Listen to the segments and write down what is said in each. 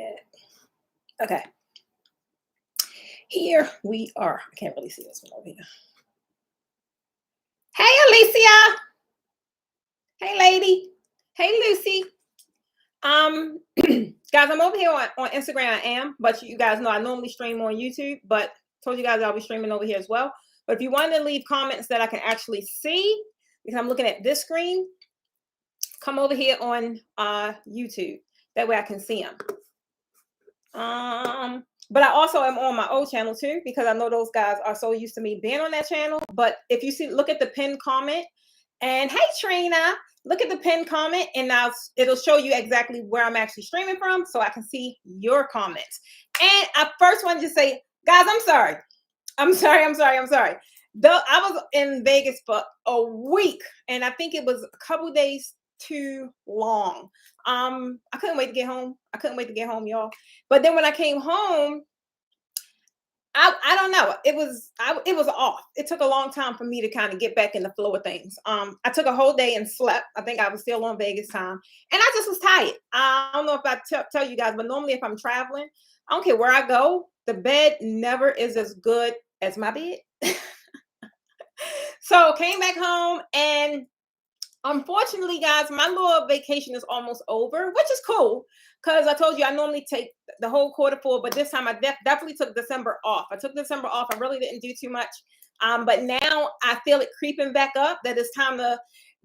at? Okay. Here we are. I can't really see this one over here. Hey, Alicia. Hey, lady. Hey, Lucy. Guys, I'm over here on Instagram. I am, but you guys know I normally stream on YouTube, but told you guys I'll be streaming over here as well. But if you want to leave comments that I can actually see, because I'm looking at this screen, come over here on YouTube. That way I can see them. But I also am on my old channel too, because I know those guys are so used to me being on that channel. But if you see, look at the pinned comment, and hey, Trina, look at the pinned comment, and now it'll show you exactly where I'm actually streaming from, so I can see your comments. And I first wanted to say, guys, I'm sorry. Though I was in Vegas for a week, and I think it was a couple days too long. I couldn't wait to get home. Y'all. But then when I came home, I don't know. It was off. It took a long time for me to kind of get back in the flow of things. I took a whole day and slept. I think I was still on Vegas time, and I just was tired. I don't know if I tell you guys, but normally if I'm traveling, I don't care where I go, the bed never is as good as my bed. So came back home, and unfortunately, guys, my little vacation is almost over, which is cool because I told you I normally take the whole quarter full, but this time I definitely took December off. I really didn't do too much. But now I feel it creeping back up that it's time to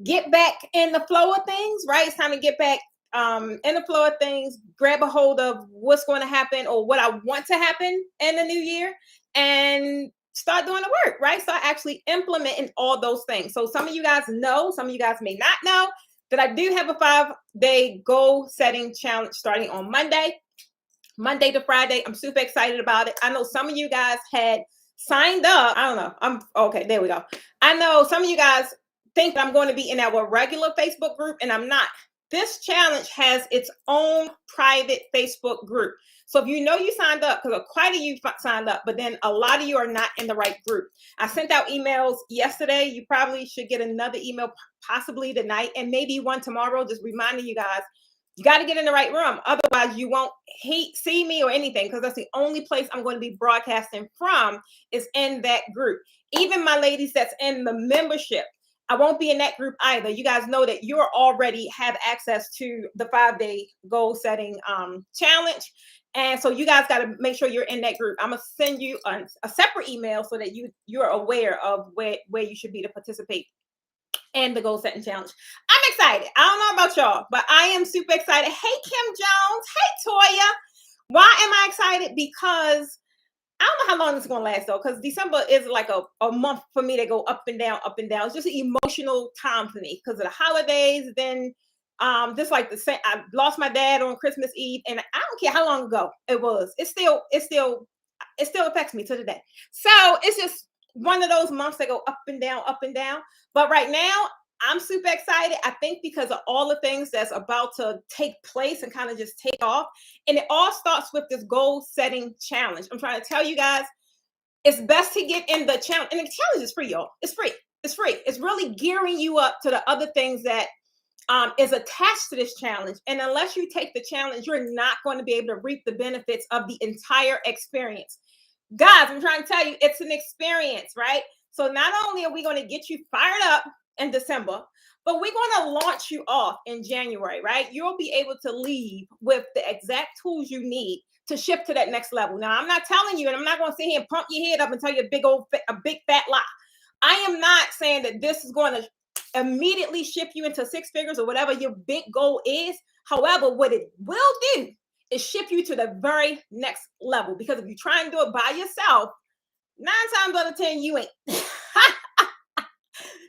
get back in the flow of things, right? It's time to get back in the flow of things, grab a hold of what's going to happen or what I want to happen in the new year, and start doing the work, right? Start actually implementing all those things. So some of you guys know, some of you guys may not know that I do have a 5-day goal setting challenge starting on Monday to Friday. I'm super excited about it. I know some of you guys had signed up. I don't know. Okay. There we go. I know some of you guys think that I'm going to be in our regular Facebook group, and I'm not. This challenge has its own private Facebook group. So if you know you signed up, because quite a few signed up, but then a lot of you are not in the right group. I sent out emails yesterday. You probably should get another email possibly tonight, and maybe one tomorrow, just reminding you guys, you got to get in the right room. Otherwise, you won't see me or anything, because that's the only place I'm going to be broadcasting from is in that group. Even my ladies that's in the membership, I won't be in that group either. You guys know that you already have access to the 5-day goal setting challenge. And so you guys got to make sure you're in that group. I'm going to send you a separate email so that you're aware of where you should be to participate in the goal setting challenge. I'm excited. I don't know about y'all, but I am super excited. Hey, Kim Jones. Hey, Toya. Why am I excited? Because I don't know how long this is going to last, though, because December is like a month for me to go up and down, up and down. It's just an emotional time for me because of the holidays. Then just like I lost my dad on Christmas Eve, and I don't care how long ago it was. It still affects me to the day. So it's just one of those months that go up and down, up and down. But right now, I'm super excited. I think because of all the things that's about to take place and kind of just take off. And it all starts with this goal setting challenge. I'm trying to tell you guys, it's best to get in the challenge. And the challenge is free, y'all. It's free. It's really gearing you up to the other things that is attached to this challenge. And unless you take the challenge, you're not going to be able to reap the benefits of the entire experience. Guys, I'm trying to tell you, it's an experience, right? So not only are we going to get you fired up in December, but we're going to launch you off in January, right? You'll be able to leave with the exact tools you need to shift to that next level. Now, I'm not telling you, and I'm not going to sit here and pump your head up and tell you a big fat lie. I am not saying that this is going to immediately shift you into 6 figures or whatever your big goal is. However, what it will do is shift you to the very next level. Because if you try and do it by yourself, 9 times out of 10, you ain't.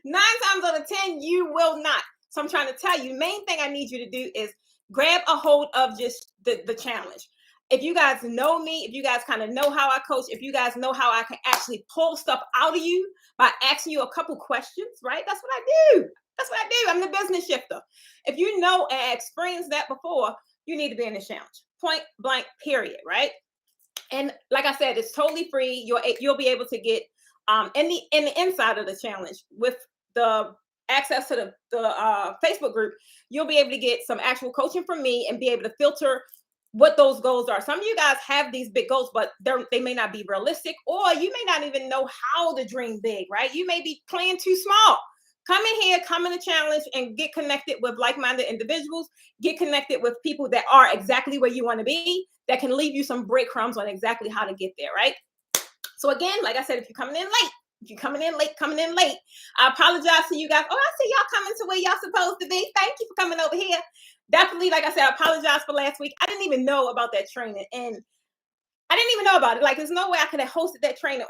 9 times out of 10, you will not. So I'm trying to tell you, main thing I need you to do is grab a hold of just the challenge. If you guys know me, if you guys kind of know how I coach, if you guys know how I can actually pull stuff out of you by asking you a couple questions, right? That's what I do. I'm the business shifter. If you know and experienced that before, you need to be in this challenge. Point blank, period, right? And like I said, it's totally free. You'll be able to get in the inside of the challenge with the access to the Facebook group. You'll be able to get some actual coaching from me and be able to filter what those goals are. Some of you guys have these big goals, but they may not be realistic, or you may not even know how to dream big, right? You may be playing too small. Come in here, come in the challenge, and get connected with like-minded individuals. Get connected with people that are exactly where you want to be, that can leave you some breadcrumbs on exactly how to get there, right? So again, like I said, if you're coming in late, I apologize to you guys. Oh, I see y'all coming to where y'all supposed to be. Thank you for coming over here. Definitely, like I said, I apologize for last week. I didn't even know about that training, and I didn't even know about it. Like, there's no way I could have hosted that training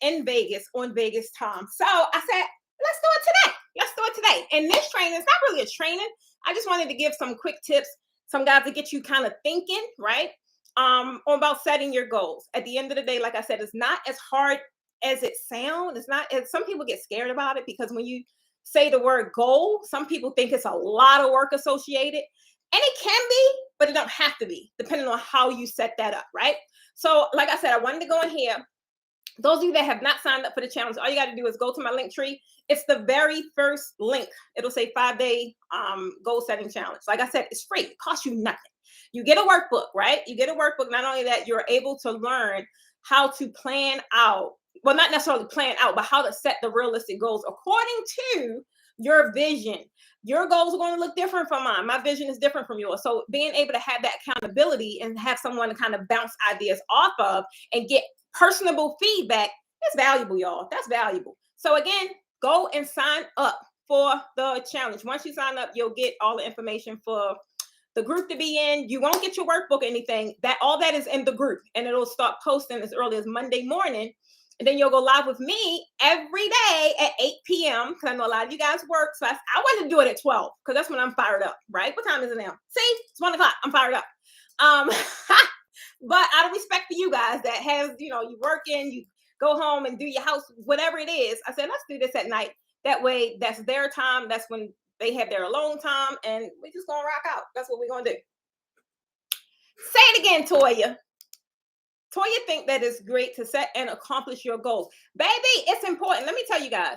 in Vegas on Vegas time. So I said, let's do it today. Let's do it today. And this training is not really a training. I just wanted to give some quick tips, some guys to get you kind of thinking, right? About setting your goals. At the end of the day, like I said, it's not as hard as it sounds. It's not. Some people get scared about it, because when you say the word goal, some people think it's a lot of work associated, and it can be, but it don't have to be, depending on how you set that up, right? So, like I said, I wanted to go in here. Those of you that have not signed up for the challenge, all you got to do is go to my link tree. It's the very first link. It'll say 5-day goal setting challenge. Like I said, it's free. It costs you nothing. You get a workbook, right? You get a workbook. Not only that, you're able to learn how to plan out, well, not necessarily plan out, but how to set the realistic goals according to your vision. Your goals are going to look different from mine. My vision is different from yours. So being able to have that accountability and have someone to kind of bounce ideas off of and get personable feedback is valuable, y'all. That's valuable. So again, go and sign up for the challenge. Once you sign up, you'll get all the information for the group to be in. You won't get your workbook or anything. All that is in the group, and it'll start posting as early as Monday morning. And then you'll go live with me every day at 8 p.m. because I know a lot of you guys work. So I wanted to do it at 12 because that's when I'm fired up, right? What time is it now? See, it's 1 o'clock. I'm fired up. But out of respect for you guys that has, you working, you go home and do your house, whatever it is, I said, let's do this at night. That way, that's their time. That's when they have their alone time, and we're just going to rock out. That's what we're going to do. Say it again, Toya. Toya think that it's great to set and accomplish your goals. Baby, it's important. Let me tell you guys,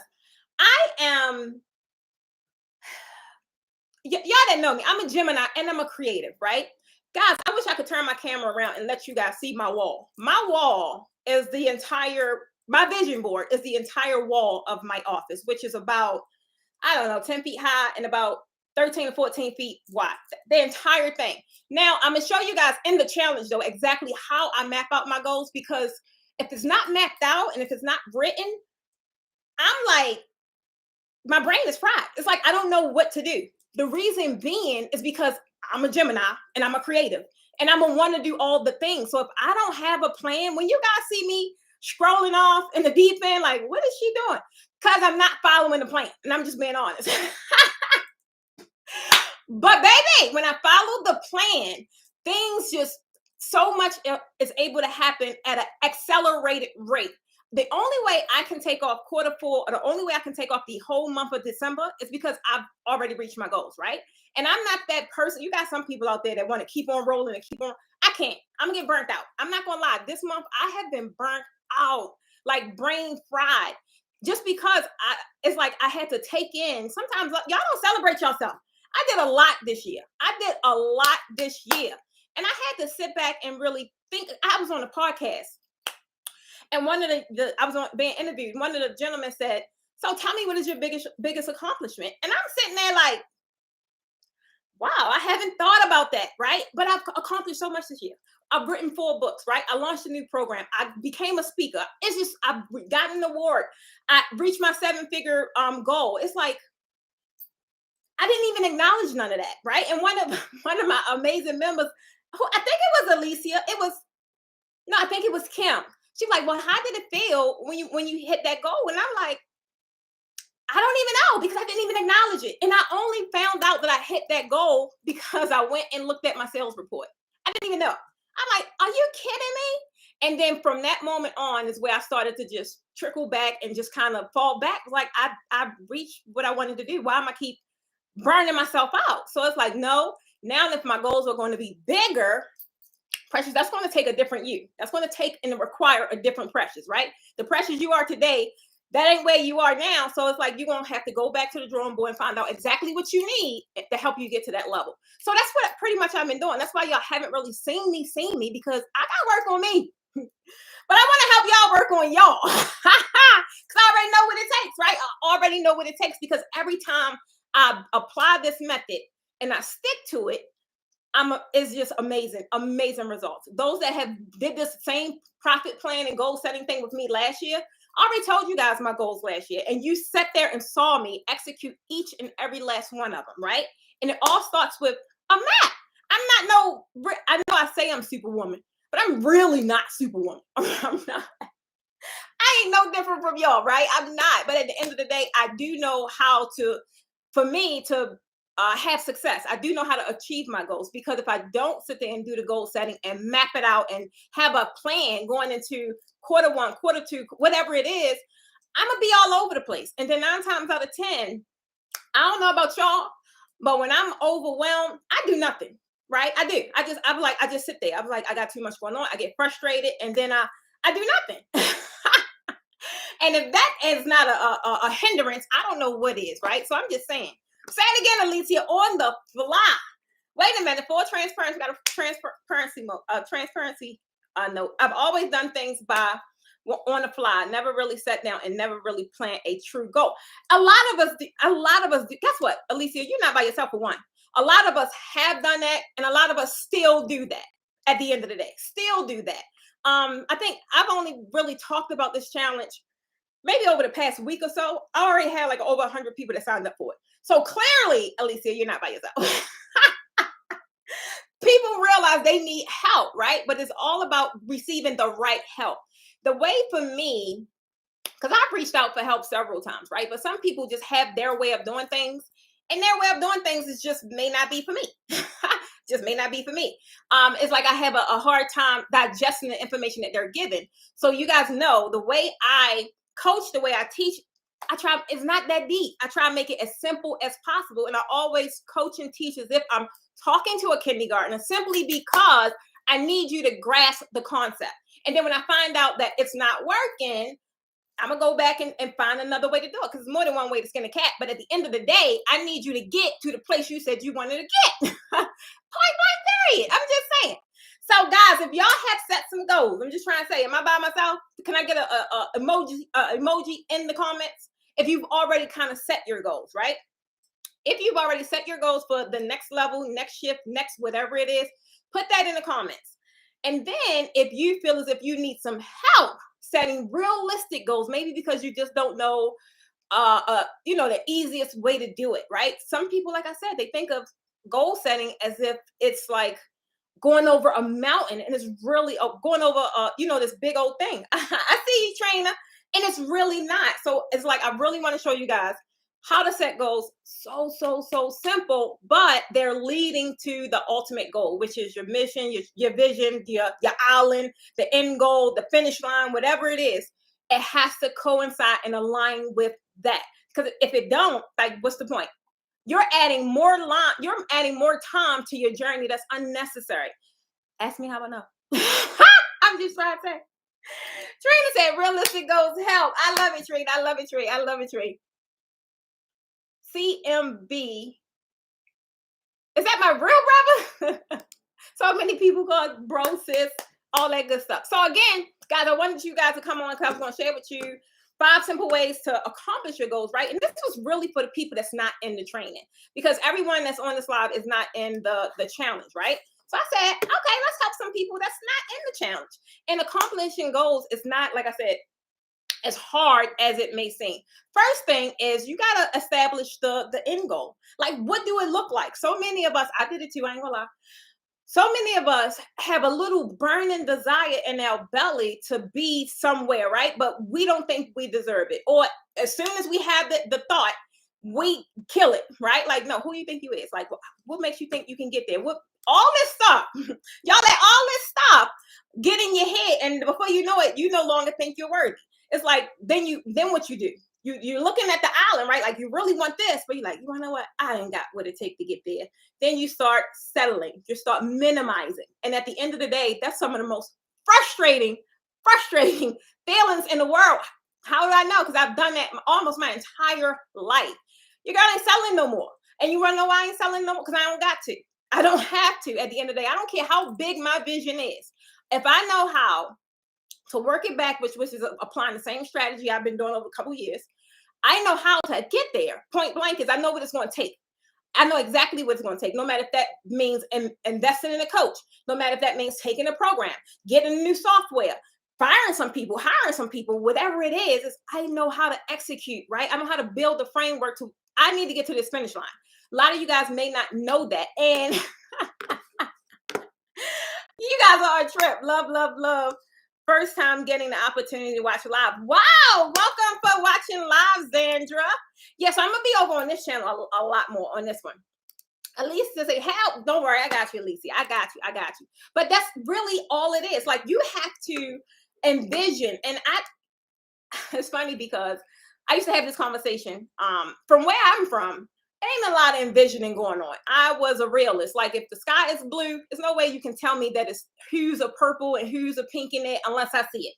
y'all that know me, I'm a Gemini and I'm a creative, right? Guys, I wish I could turn my camera around and let you guys see my wall. My wall is my vision board is the entire wall of my office, which is about, 10 feet high and about 13 or 14 feet wide, the entire thing. Now, I'm going to show you guys in the challenge, though, exactly how I map out my goals, because if it's not mapped out and if it's not written, I'm like, my brain is fried. It's like, I don't know what to do. The reason being is because I'm a Gemini and I'm a creative, and I'm going to want to do all the things. So if I don't have a plan, when you guys see me scrolling off in the deep end, like, what is she doing? Because I'm not following the plan, and I'm just being honest. But baby, when I follow the plan, things just so much is able to happen at an accelerated rate. The only way I can take off quarter four, or the only way I can take off the whole month of December, is because I've already reached my goals, right? And I'm not that person. You got some people out there that want to keep on rolling and keep on. I can't. I'm going to get burnt out. I'm not going to lie. This month, I have been burnt out, like brain fried, just because it's like I had to take in. Sometimes y'all don't celebrate yourself. I did a lot this year. And I had to sit back and really think. I was on a podcast, and one of I was being interviewed. One of the gentlemen said, "So tell me, what is your biggest accomplishment?" And I'm sitting there like, wow, I haven't thought about that, right? But I've accomplished so much this year. I've written 4 books, right? I launched a new program. I became a speaker. It's just, I've gotten an award. I reached my 7-figure goal. It's like, I didn't even acknowledge none of that, right? And one of my amazing members, who I think it was Alicia, I think it was Kim. She's like, well, how did it feel when you hit that goal? And I'm like, I don't even know, because I didn't even acknowledge it. And I only found out that I hit that goal because I went and looked at my sales report. I didn't even know. I'm like, are you kidding me? And then from that moment on is where I started to just trickle back and just kind of fall back. Like I reached what I wanted to do. Why am I keep burning myself out? So it's like, no, now if my goals are going to be bigger, Precious, that's going to take a different you. That's going to take and require a different Precious, right? The Precious you are today, that ain't where you are now. So it's like you're gonna have to go back to the drawing board and find out exactly what you need to help you get to that level. So that's what pretty much I've been doing. That's why y'all haven't really seen me because I gotta work on me. But I want to help y'all work on y'all. Because I already know what it takes, right? I already know what it takes because every time I apply this method and I stick to it, it's just amazing results. Those that have did this same profit plan and goal setting thing with me last year, I already told you guys my goals last year, and you sat there and saw me execute each and every last one of them, right? And it all starts with a map. I know I say I'm superwoman, but I'm really not superwoman. I'm not. I ain't no different from y'all, right? I'm not. But at the end of the day, I do know how to, for me to have success. I do know how to achieve my goals because if I don't sit there and do the goal setting and map it out and have a plan going into quarter one, quarter two, whatever it is, I'm going to be all over the place. And then 9 times out of 10, I don't know about y'all, but when I'm overwhelmed, I do nothing. Right? I do. I just sit there. I'm like, I got too much going on. I get frustrated and then I do nothing. And if that is not a hindrance, I don't know what is, right? So I'm just saying. Say it again, Alicia, on the fly. Wait a minute. For transparency, got a transparency note. I've always done things on the fly, never really sat down and never really planned a true goal. A lot of us do. Guess what, Alicia? You're not by yourself for one. A lot of us have done that, and a lot of us still do that at the end of the day. Still do that. I think I've only really talked about this challenge maybe over the past week or so. I already had like over 100 people that signed up for it. So clearly, Alicia, you're not by yourself. People realize they need help, right? But it's all about receiving the right help. The way for me, because I've reached out for help several times, right? But some people just have their way of doing things. And their way of doing things is just may not be for me. Just may not be for me. It's like I have a hard time digesting the information that they're given. So you guys know the way I coach, the way I teach, it's not that deep. I try to make it as simple as possible. And I always coach and teach as if I'm talking to a kindergartner simply because I need you to grasp the concept. And then when I find out that it's not working, I'm going to go back and find another way to do it because there's more than one way to skin a cat. But at the end of the day, I need you to get to the place you said you wanted to get. Point blank period. I'm just saying. So guys, if y'all have set some goals, I'm just trying to say, am I by myself? Can I get a emoji in the comments? If you've already kind of set your goals, right? If you've already set your goals for the next level, next shift, next whatever it is, put that in the comments. And then if you feel as if you need some help setting realistic goals, maybe because you just don't know, the easiest way to do it, right? Some people, like I said, they think of goal setting as if it's like going over a mountain and it's really going over, this big old thing. I see you, trainer, and it's really not. So it's like, I really want to show you guys how to set goals so simple, but they're leading to the ultimate goal, which is your mission, your vision, your island, the end goal, the finish line, whatever it is. It has to coincide and align with that. Because if it don't, like, what's the point? You're adding more time to your journey that's unnecessary. Ask me how I know. I'm just trying to say. Trina said realistic goals help. I love it, Trina. I love it, Trina. I love it, Trina. CMB. Is that my real brother? So many people called bro, sis, all that good stuff. So again, guys, I wanted you guys to come on because I was going to share with you 5 simple ways to accomplish your goals, right? And this was really for the people that's not in the training because everyone that's on this live is not in the challenge, right? So I said, okay, let's help some people that's not in the challenge. And accomplishing goals is not, like I said, as hard as it may seem. First thing is you got to establish the end goal. Like, what do it look like? So many of us, I did it too, I ain't gonna lie. So many of us have a little burning desire in our belly to be somewhere, right? But we don't think we deserve it. Or as soon as we have the thought, we kill it, right? Like, no, who do you think you is? Like, what makes you think you can get there? All this stuff, y'all let all this stuff get in your head. And before you know it, you no longer think you're worthy. It's like, then what you do? You're looking at the island, right? Like, you really want this, but you're like, you want to know what? I ain't got what it takes to get there. Then you start settling. You start minimizing. And at the end of the day, that's some of the most frustrating feelings in the world. How do I know? Because I've done that almost my entire life. Your girl ain't selling no more. And you want to know why I ain't selling no more? Because I don't got to. I don't have to at the end of the day. I don't care how big my vision is. If I know how to work it backwards, which is applying the same strategy I've been doing over a couple of years, I know how to get there. Point blank is I know what it's going to take. I know exactly what it's going to take, no matter if that means investing in a coach, no matter if that means taking a program, getting a new software, firing some people, hiring some people, whatever it is I know how to execute, right? I know how to build the framework I need to get to this finish line. A lot of you guys may not know that. And you guys are a trip. Love, love, love. First time getting the opportunity to watch live. Wow. Welcome for watching live, Zandra. Yes, I'm going to be over on this channel a lot more on this one. Elise to say, help. Don't worry. I got you, Elise. I got you. But that's really all it is. Like, you have to envision. And it's funny because I used to have this conversation from where I'm from. Ain't a lot of envisioning going on. I was a realist. Like, if the sky is blue, there's no way you can tell me that it's hues of purple and hues of pink in it unless I see it.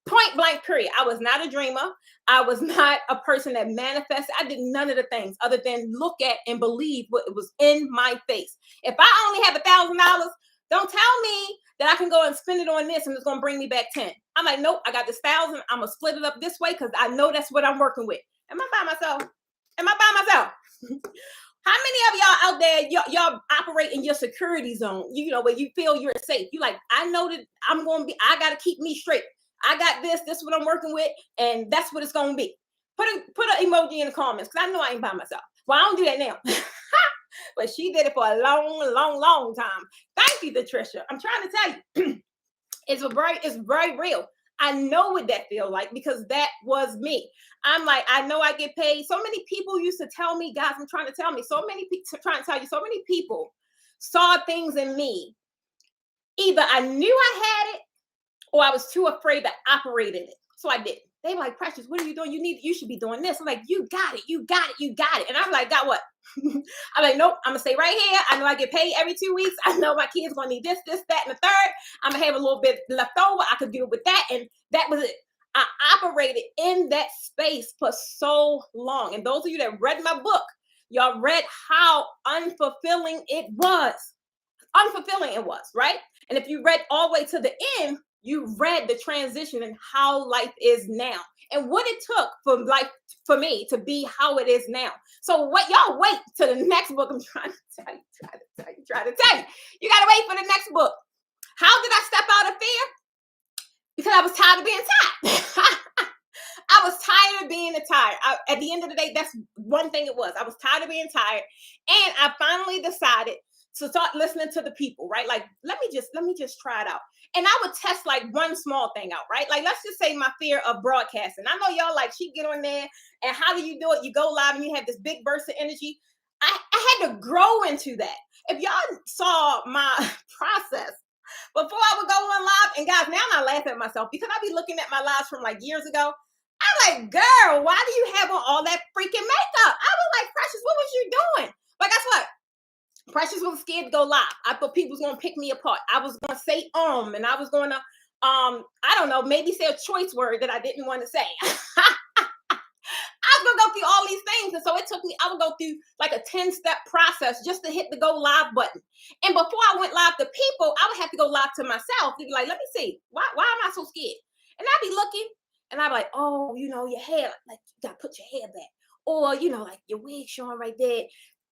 Point blank, period. I was not a dreamer. I was not a person that manifested. I did none of the things other than look at and believe what was in my face. If I only have $1,000, don't tell me that I can go and spend it on this and it's going to bring me back 10. I'm like, nope, I got this 1,000. I'm going to split it up this way because I know that's what I'm working with. Am I by myself? How many of y'all out there, y'all operate in your security zone, where you feel you're safe? You like, I know that I got to keep me straight. I got this is what I'm working with, and that's what it's going to be. Put an emoji in the comments, because I know I ain't by myself. Well, I don't do that now. But she did it for a long, long, long time. Thank you, Patricia. I'm trying to tell you, it's very real. I know what that feels like because that was me. I'm like, I know I get paid. So many people used to tell me, guys, I'm trying to tell me, so many people saw things in me. Either I knew I had it or I was too afraid to operate in it. So I didn't. They were like, Precious, what are you doing? You should be doing this. I'm like, you got it. And I'm like, got what? I'm like, nope, I'm going to stay right here. I know I get paid every 2 weeks. I know my kids going to need this, that, and the third. I'm going to have a little bit left over. I could deal with that. And that was it. I operated in that space for so long. And those of you that read my book, y'all read how unfulfilling it was. Right? And if you read all the way to the end, you read the transition and how life is now and what it took for me to be how it is now. So what y'all wait to the next book. I'm trying to tell you. You got to wait for the next book. How did I step out of fear? Because I was tired of being tired. I was tired of being tired. At the end of the day, that's one thing it was. I was tired of being tired. And I finally decided to start listening to the people, right? Like, let me just try it out. And I would test like one small thing out, right? Like, let's just say my fear of broadcasting. I know y'all like, she get on there and how do you do it? You go live and you have this big burst of energy. I had to grow into that. If y'all saw my process before I would go on live, and guys, now I laugh at myself because I be looking at my lives from like years ago. I'm like, girl, why do you have on all that freaking makeup? I was like, Precious, what was you doing? But guess what? Precious was scared to go live. I thought people was going to pick me apart. I was going to say and I was going to I don't know, maybe say a choice word that I didn't want to say. I was going to go through all these things. And so it took me, I would go through like a 10-step process just to hit the go live button. And before I went live to people, I would have to go live to myself to be like, let me see, why am I so scared? And I'd be looking and I'd be like, oh, your hair, like you got to put your hair back. Or, like your wig showing right there.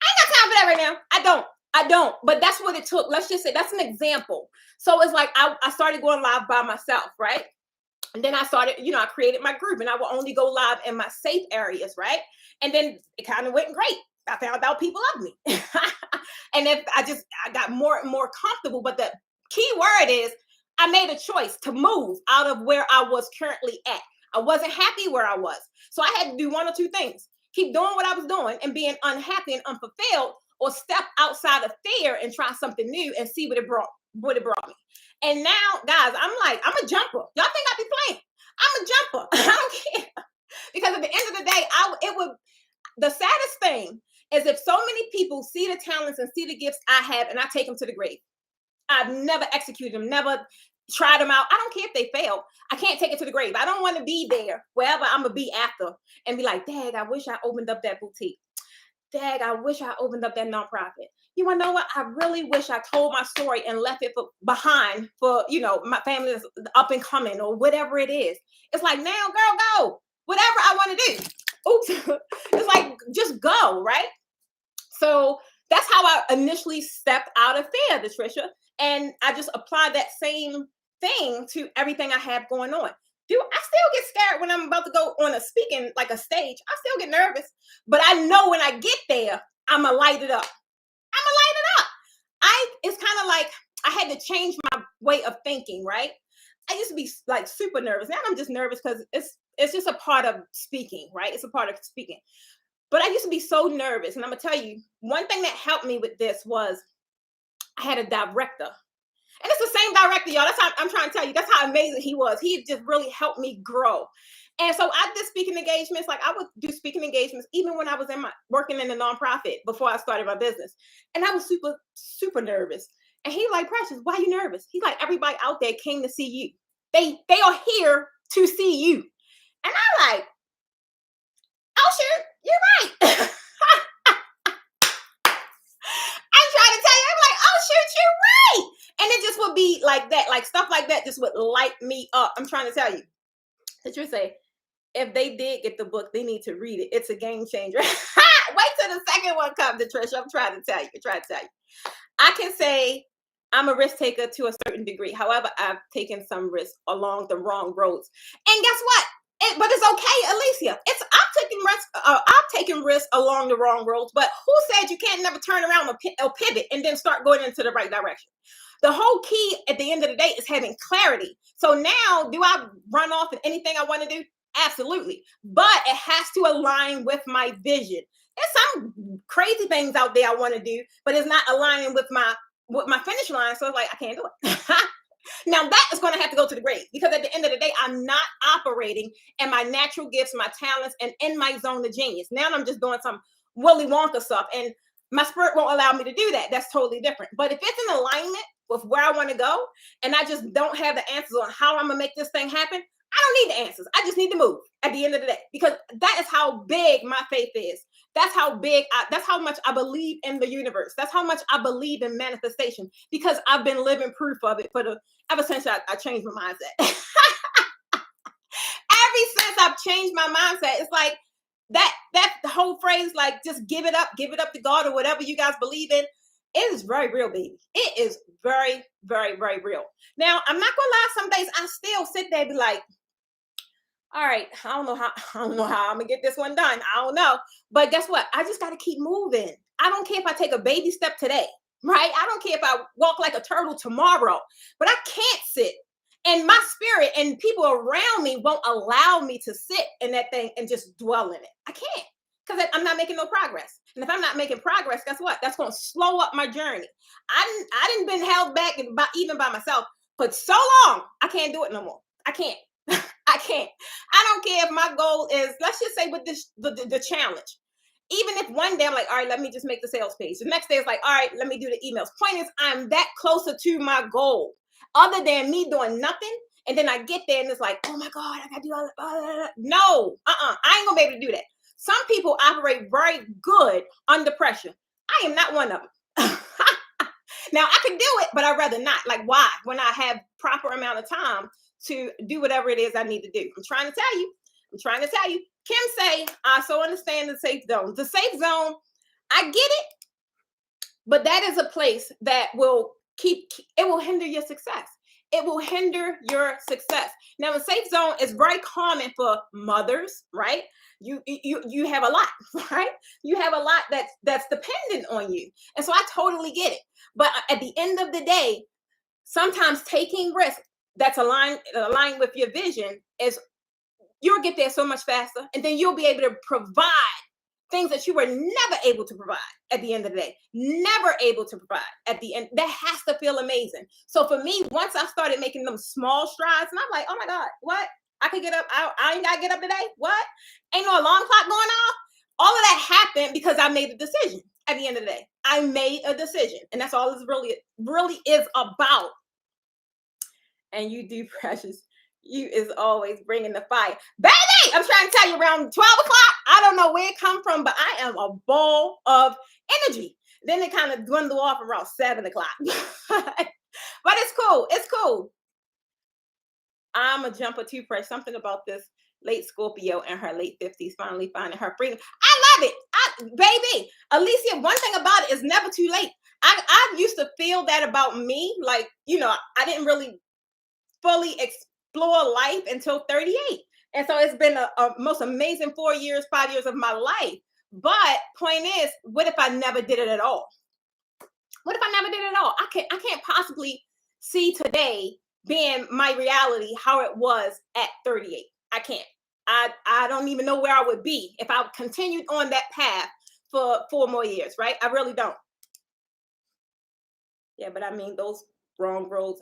I ain't got time for that right now. I don't. But that's what it took. Let's just say that's an example. So it's like I started going live by myself, right? And then I started, I created my group and I would only go live in my safe areas, right? And then it kind of went great. I found out people love me. And if I got more and more comfortable. But the key word is I made a choice to move out of where I was currently at. I wasn't happy where I was. So I had to do one or two things. Keep doing what I was doing and being unhappy and unfulfilled, or step outside of fear and try something new and see what it brought me. And now, guys, I'm a jumper. Y'all think I be playing? I'm a jumper. I don't care. Because at the end of the day, the saddest thing is if so many people see the talents and see the gifts I have and I take them to the grave. I've never executed them, never try them out. I don't care if they fail. I can't take it to the grave. I don't want to be there wherever I'm going to be after and be like, dang, I wish I opened up that boutique. Dang, I wish I opened up that nonprofit. You want to know what? I really wish I told my story and left it behind for, my family that's up and coming or whatever it is. It's like, now, girl, go. Whatever I want to do. Oops. It's like, just go, right? So that's how I initially stepped out of fear, Patricia. And I just applied that same thing to everything I have going on. I still get scared when I'm about to go on a speaking, like a stage. I still get nervous. But I know when I get there, I'm going to light it up. It's kind of like I had to change my way of thinking, right? I used to be like super nervous. Now I'm just nervous because it's just a part of speaking, right? It's a part of speaking. But I used to be so nervous. And I'm going to tell you, one thing that helped me with this was I had a director. And it's the same director, y'all. That's how I'm trying to tell you. That's how amazing he was. He just really helped me grow. And so I did speaking engagements. Like I would do speaking engagements even when I was working in a nonprofit before I started my business. And I was super, super nervous. And he like, Precious, why are you nervous? He's like, everybody out there came to see you. They are here to see you. And I'm like, oh, sure, you're right. I'm trying to tell you, I'm like, oh, shoot, you're right. And it just would be like that, like stuff like that just would light me up. I'm trying to tell you. Did you say, if they did get the book, they need to read it. It's a game changer. Wait till the second one comes, Tricia. I'm trying to tell you. I can say I'm a risk taker to a certain degree. However, I've taken some risks along the wrong roads. And guess what? But it's okay, Alicia. I've taken risks along the wrong roads. But who said you can't never turn around or pivot and then start going into the right direction? The whole key at the end of the day is having clarity. So now, do I run off in anything I want to do? Absolutely. But it has to align with my vision. There's some crazy things out there I want to do, but it's not aligning with my finish line. So it's like, I can't do it. Now that is going to have to go to the grave because at the end of the day, I'm not operating in my natural gifts, my talents, and in my zone of genius. Now I'm just doing some Willy Wonka stuff and my spirit won't allow me to do that. That's totally different. But if it's in alignment with where I want to go and I just don't have the answers on how I'm going to make this thing happen, I don't need the answers. I just need to move at the end of the day because that is how big my faith is. That's how much I believe in the universe. That's how much I believe in manifestation because I've been living proof of it ever since I changed my mindset. Ever since I've changed my mindset, it's like that the whole phrase, like just give it up to God or whatever you guys believe in. It is very real, baby. It is very, very, very real. Now, I'm not gonna lie, some days I still sit there and be like, all right, I don't know how I'm gonna get this one done. I don't know. But guess what? I just gotta keep moving. I don't care if I take a baby step today, right? I don't care if I walk like a turtle tomorrow, but I can't sit. And my spirit and people around me won't allow me to sit in that thing and just dwell in it. I can't because I'm not making no progress. And if I'm not making progress, guess what? That's going to slow up my journey. I didn't been held back even by myself for so long. I can't do it no more. I can't. I can't. I don't care if my goal is, let's just say with this, the challenge. Even if one day I'm like, all right, let me just make the sales page. The next day it's like, all right, let me do the emails. Point is, I'm that closer to my goal. Other than me doing nothing, and then I get there and it's like, oh my God, I gotta do all that. No, I ain't gonna be able to do that. Some people operate very good under pressure. I am not one of them. Now I can do it, but I'd rather not. Like, why? When I have proper amount of time to do whatever it is I need to do. I'm trying to tell you. Kim say, I so understand the safe zone. The safe zone, I get it, but that is a place that will hinder your success. It will hinder your success. Now, the safe zone is very common for mothers, right? You have a lot, right? You have a lot that's dependent on you. And so I totally get it. But at the end of the day, sometimes taking risks that's aligned with your vision is you'll get there so much faster, and then you'll be able to provide things that you were never able to provide at the end of the day. Never able to provide at the end. That has to feel amazing. So for me, once I started making them small strides, and I'm like, oh my God, what? I could get up. I ain't got to get up today. What? Ain't no alarm clock going off. All of that happened because I made a decision at the end of the day. I made a decision. And that's all this really is about. And you do, Precious. You is always bringing the fire. Baby, I'm trying to tell you around 12 o'clock. I don't know where it come from, but I am a ball of energy. Then it kind of dwindle off around 7 o'clock. But it's cool. It's cool. I'm a jumper too, Fresh. Something about this late Scorpio in her late 50s finally finding her freedom. I love it. Baby, Alicia, one thing about it is never too late. I used to feel that about me. Like, I didn't really fully explore life until 38. And so it's been a most amazing 4 years, 5 years of my life. But point is, what if I never did it at all? What if I never did it at all? I can't possibly see today being my reality how it was at 38. I can't. I don't even know where I would be if I continued on that path for 4 more years, right? I really don't. Yeah, but I mean, those wrong roads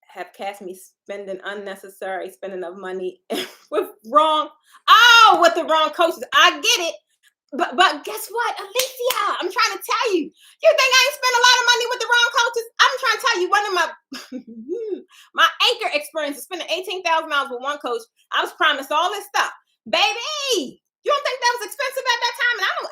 have cast me spending of money with with the wrong coaches. I get it. But guess what, Alicia? I'm trying to tell you. You think I ain't spent a lot of money with the wrong coaches? I'm trying to tell you, one of my anchor experience is spending $18,000 with one coach. I was promised all this stuff. Baby, you don't think that was expensive at that time? And I don't,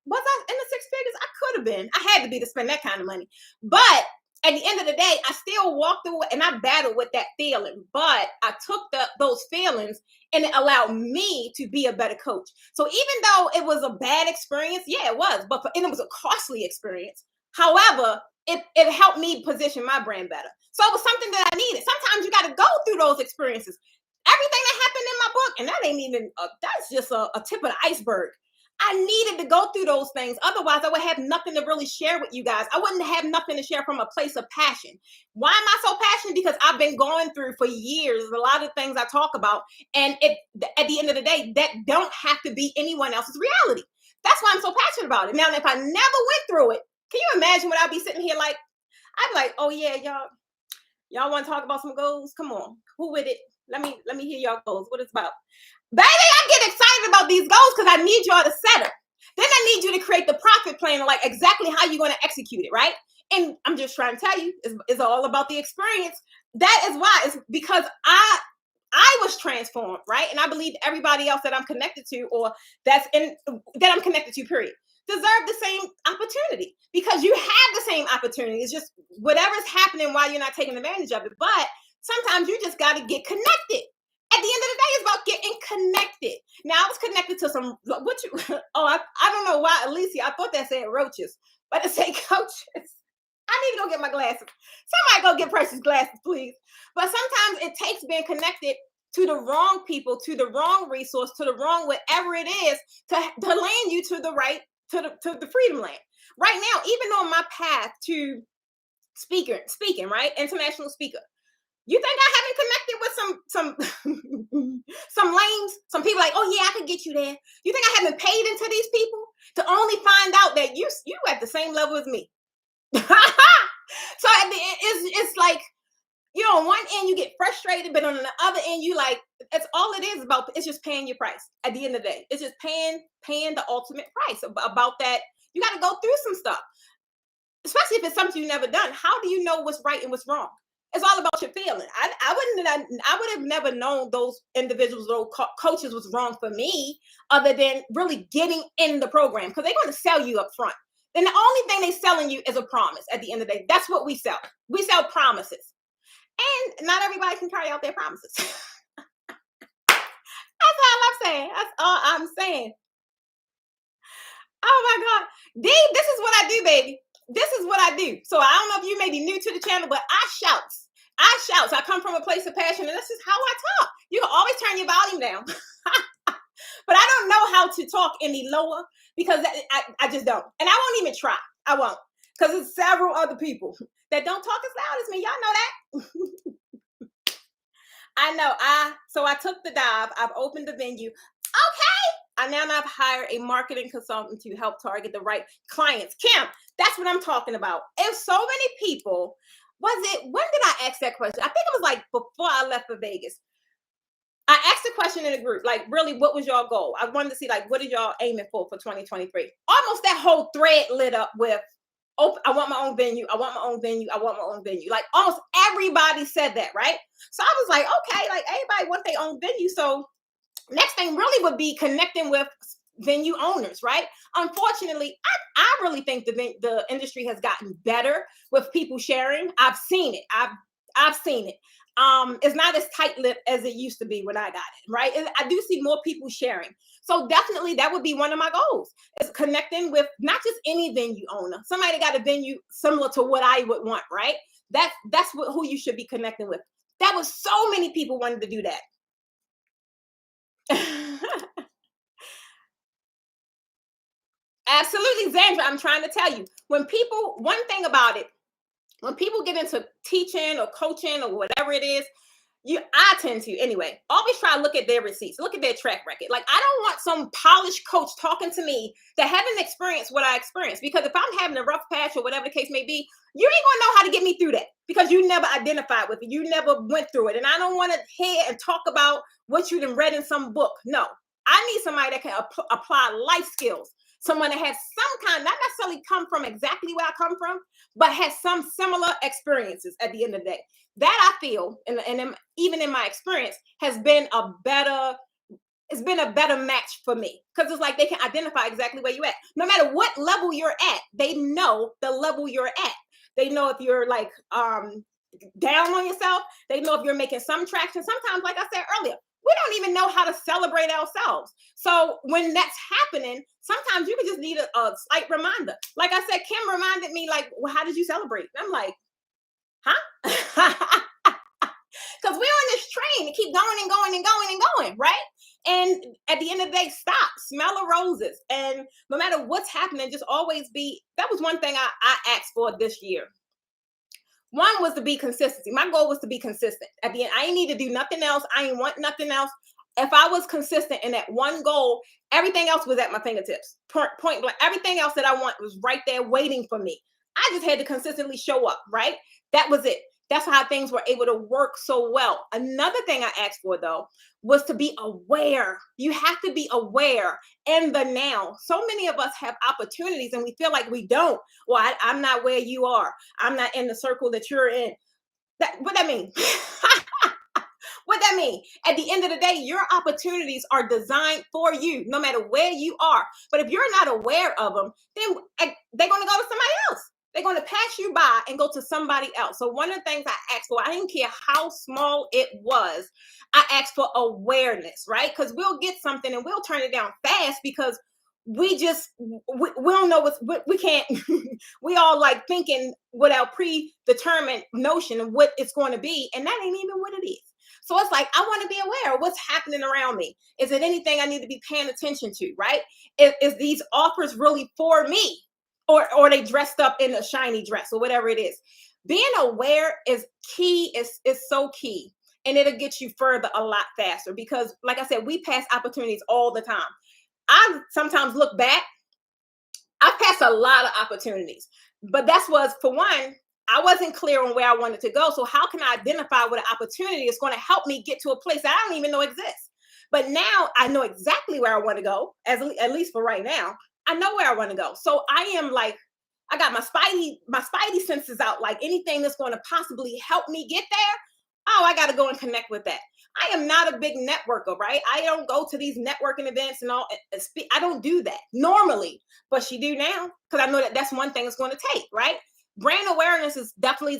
was I in the six figures? I could have been. I had to be to spend that kind of money. But at the end of the day, I still walked away and I battled with that feeling. But I took those feelings and it allowed me to be a better coach. So even though it was a bad experience, yeah, it was, and it was a costly experience. However, it helped me position my brand better. So it was something that I needed. Sometimes you got to go through those experiences. Everything that happened in my book, and that ain't even, that's just a tip of the iceberg. I needed to go through those things. Otherwise, I would have nothing to really share with you guys. I wouldn't have nothing to share from a place of passion. Why am I so passionate? Because I've been going through for years a lot of things I talk about. And at the end of the day, that don't have to be anyone else's reality. That's why I'm so passionate about it. Now, if I never went through it, can you imagine what I'd be sitting here like? I'd be like, oh yeah, y'all want to talk about some goals? Come on, who with it? Let me hear y'all goals. What it's about. Baby, I get excited about these goals because I need y'all to set them. Then I need you to create the profit plan, like exactly how you're going to execute it, right? And I'm just trying to tell you, it's all about the experience. That is why. It's because I was transformed, right? And I believe everybody else that I'm connected to, or that I'm connected to, period, deserve the same opportunity, because you have the same opportunity. It's just whatever's happening while you're not taking advantage of it. But sometimes you just got to get connected. At the end of the day, it's about getting connected. Now, I was connected to some, I don't know why, Alicia, I thought that said roaches, but it said coaches. I need to go get my glasses. Somebody go get Precious glasses, please. But sometimes it takes being connected to the wrong people, to the wrong resource, to the wrong whatever it is, to land you to the right, to the freedom land. Right now, even on my path to speaking, right? International speaker. You think I haven't connected with some lanes, some people like, oh yeah, I could get you there. You think I haven't paid into these people to only find out that you at the same level as me? So at the end, it's like, on one end you get frustrated, but on the other end you like, it's all it is about. It's just paying your price. At the end of the day, it's just paying the ultimate price. About that, you got to go through some stuff, especially if it's something you've never done. How do you know what's right and what's wrong? It's all about your feeling. I would have never known those individuals, those coaches was wrong for me, other than really getting in the program, because they're going to sell you up front. Then the only thing they're selling you is a promise. At the end of the day, that's what we sell. We sell promises, and not everybody can carry out their promises. That's all I'm saying. That's all I'm saying. Oh my God, Dee, this is what I do, baby. This is what I do. So I don't know if you may be new to the channel, but I shout. I come from a place of passion, and this is how I talk. You can always turn your volume down. But I don't know how to talk any lower, because I just don't. And I won't even try. I won't. Because there's several other people that don't talk as loud as me. Y'all know that? I know. So I took the dive. I've opened the venue. Okay. I now have hired a marketing consultant to help target the right clients. Kim, that's what I'm talking about. If so many people, when did I ask that question? I think it was like before I left for Vegas. I asked the question in the group, like, really, what was your goal? I wanted to see, like, what are y'all aiming for 2023? Almost that whole thread lit up with Oh, I want my own venue. I want my own venue. I want my own venue. Like almost everybody said that, right? So I was like, okay, like everybody wants their own venue. So next thing really would be connecting with venue owners, right? Unfortunately, I really think the industry has gotten better with people sharing. I've seen it. I've seen it. It's not as tight-lipped as it used to be when I got it, right? I do see more people sharing. So definitely that would be one of my goals, is connecting with not just any venue owner, somebody that got a venue similar to what I would want, right? That's who you should be connecting with. That was so many people wanted to do that. Absolutely, Zandra. I'm trying to tell you, one thing about it, when people get into teaching or coaching or whatever it is, I tend to anyway, always try to look at their receipts, look at their track record. Like, I don't want some polished coach talking to me that haven't experienced what I experienced. Because if I'm having a rough patch or whatever the case may be, you ain't gonna know how to get me through that because you never identified with it. You never went through it. And I don't want to hear and talk about what you done read in some book. No, I need somebody that can apply life skills. Someone that has some kind, not necessarily come from exactly where I come from, but has some similar experiences at the end of the day. That I feel, and even in my experience, has been a better, it's been a better match for me. Because it's like they can identify exactly where you're at. No matter what level you're at, they know the level you're at. They know if you're like down on yourself. They know if you're making some traction. Sometimes, like I said earlier, we don't even know how to celebrate ourselves. So when that's happening, sometimes you can just need a slight reminder. Like I said, Kim reminded me, like, well, how did you celebrate? And I'm like, huh? Because we're on this train to keep going and going and going and going, right? And at the end of the day, stop, smell the roses. And no matter what's happening, just always be, that was one thing I asked for this year. One was to be consistency. My goal was to be consistent. At the end, I ain't need to do nothing else. I ain't want nothing else. If I was consistent in that one goal, everything else was at my fingertips. Point blank. Everything else that I want was right there waiting for me. I just had to consistently show up, right? That was it. That's how things were able to work so well. Another thing I asked for, though, was to be aware. You have to be aware in the now. So many of us have opportunities and we feel like we don't. Well, I'm not where you are. I'm not in the circle that you're in. What that mean? What that mean? At the end of the day, your opportunities are designed for you, no matter where you are. But if you're not aware of them, then they're going to go to somebody else. They're going to pass you by and go to somebody else. So one of the things I asked for, I didn't care how small it was, I asked for awareness, right? Because we'll get something and we'll turn it down fast because we don't know we can't, we all like thinking with our predetermined notion of what it's going to be. And that ain't even what it is. So it's like, I want to be aware of what's happening around me. Is it anything I need to be paying attention to, right? Is these offers really for me? Or they dressed up in a shiny dress or whatever it is. Being aware is key, is so key. And it'll get you further a lot faster because, like I said, we pass opportunities all the time. I sometimes look back, I passed a lot of opportunities, but for one, I wasn't clear on where I wanted to go. So how can I identify what an opportunity is going to help me get to a place that I don't even know exists? But now I know exactly where I want to go, at least for right now. I know where I want to go. So I am like, I got my spidey senses out, like anything that's going to possibly help me get there. Oh, I got to go and connect with that. I am not a big networker, right? I don't go to these networking events and all. I don't do that normally, but she do now because I know that that's one thing it's going to take, right? Brand awareness is definitely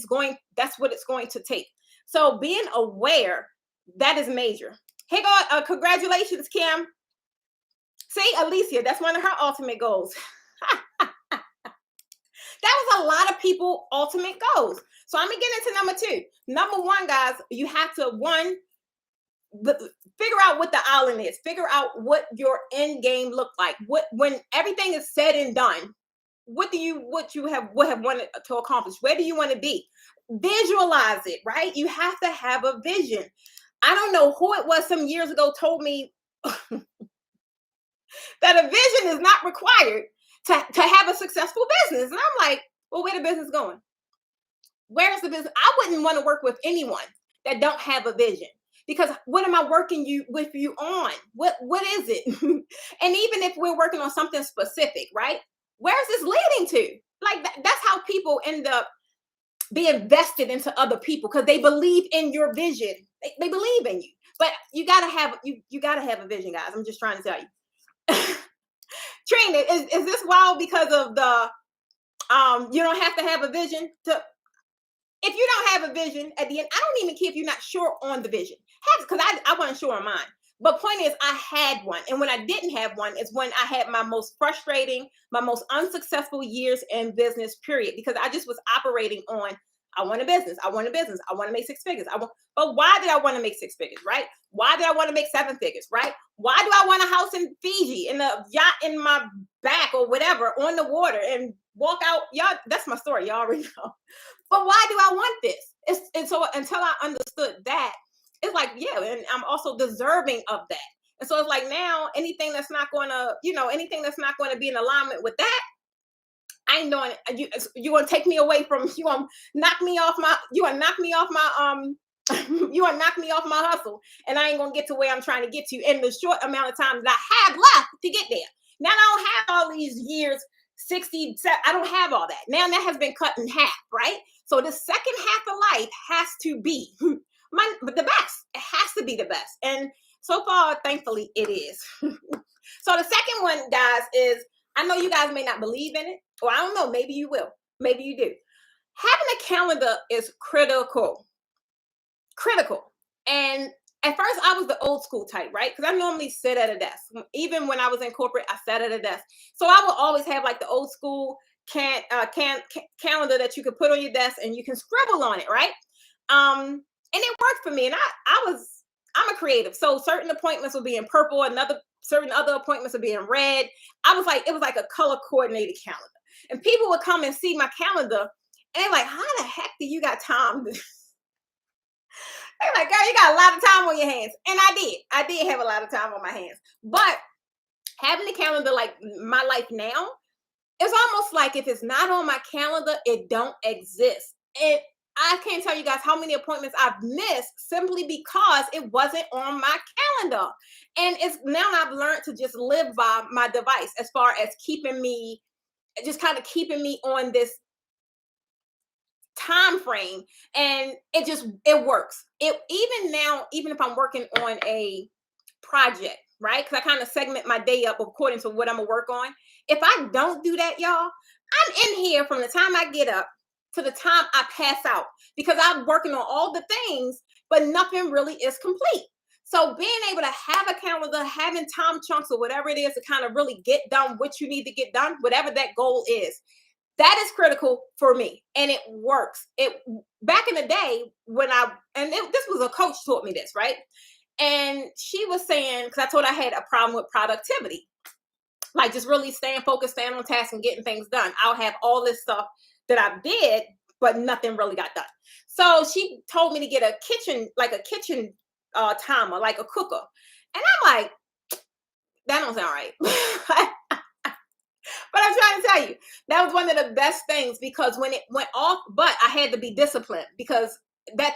that's what it's going to take. So being aware, that is major. Hey, God, congratulations, Kim. See, Alicia, that's one of her ultimate goals. That was a lot of people ultimate goals. So I'm gonna get into number 2. Number 1, guys, you have to figure out what the island is. Figure out what your end game look like. When everything is said and done, what you have wanted to accomplish? Where do you want to be? Visualize it, right? You have to have a vision. I don't know who it was some years ago told me that a vision is not required to have a successful business. And I'm like, well, where the business going? Where's the business? I wouldn't want to work with anyone that don't have a vision. Because what am I working with you on? What is it? And even if we're working on something specific, right? Where is this leading to? like that's how people end up being invested into other people because they believe in your vision. They believe in you. But you gotta have you gotta have a vision, guys. I'm just trying to tell you. Trina, is this wild because of the you don't have to have a vision to if you don't have a vision at the end, I don't even care if you're not sure on the vision. Because I wasn't sure on mine. But point is, I had one. And when I didn't have one is when I had my most frustrating, my most unsuccessful years in business, period. Because I just was operating on, I want a business. I want a business. I want to make six figures. But why did I want to make six figures, right? Why did I want to make seven figures, right? Why do I want a house in Fiji, in a yacht in my back or whatever, on the water and walk out? Y'all, that's my story. Y'all already know. But why do I want this? And so until I understood that, it's like, yeah, and I'm also deserving of that. And so it's like now anything that's not going to, anything that's not going to be in alignment with that, I ain't doing it. You want to take me away from, you want to knock me off my, you want to knock me off my, you want to knock me off my hustle. And I ain't going to get to where I'm trying to get to in the short amount of time that I have left to get there. Now I don't have all these years, 60, I don't have all that. Now that has been cut in half, right? So the second half of life has to be the best. It has to be the best. And so far, thankfully, it is. So the second one, guys, is I know you guys may not believe in it, or I don't know, maybe you will. Maybe you do. Having a calendar is critical. Critical. And at first, I was the old school type, right? Because I normally sit at a desk. Even when I was in corporate, I sat at a desk. So I would always have like the old school calendar that you could put on your desk and you can scribble on it, right? And it worked for me. And I'm a creative. So certain appointments will be in purple, certain other appointments will be in red. It was like a color coordinated calendar. And people would come and see my calendar and they're like, how the heck do you got time to They're like, girl, you got a lot of time on your hands. And I did have a lot of time on my hands. But having a calendar like my life now, it's almost like if it's not on my calendar, it don't exist. And I can't tell you guys how many appointments I've missed simply because it wasn't on my calendar. And it's now I've learned to just live by my device as far as keeping me on this time frame, and it works. Even now, even if I'm working on a project, right? Because I kind of segment my day up according to what I'm gonna work on. If I don't do that, y'all, I'm in here from the time I get up to the time I pass out because I'm working on all the things, but nothing really is complete. So being able to have a calendar, having time chunks or whatever it is to kind of really get done what you need to get done, whatever that goal is, that is critical for me, and it works. Back in the day this was a coach taught me this, right? And she was saying, because I told her I had a problem with productivity, like just really staying focused, staying on task, and getting things done. I'll have all this stuff that I did, but nothing really got done. So she told me to get a kitchen timer, like a cooker, and I'm like, that don't sound right. But I'm trying to tell you, that was one of the best things because when it went off, but I had to be disciplined because that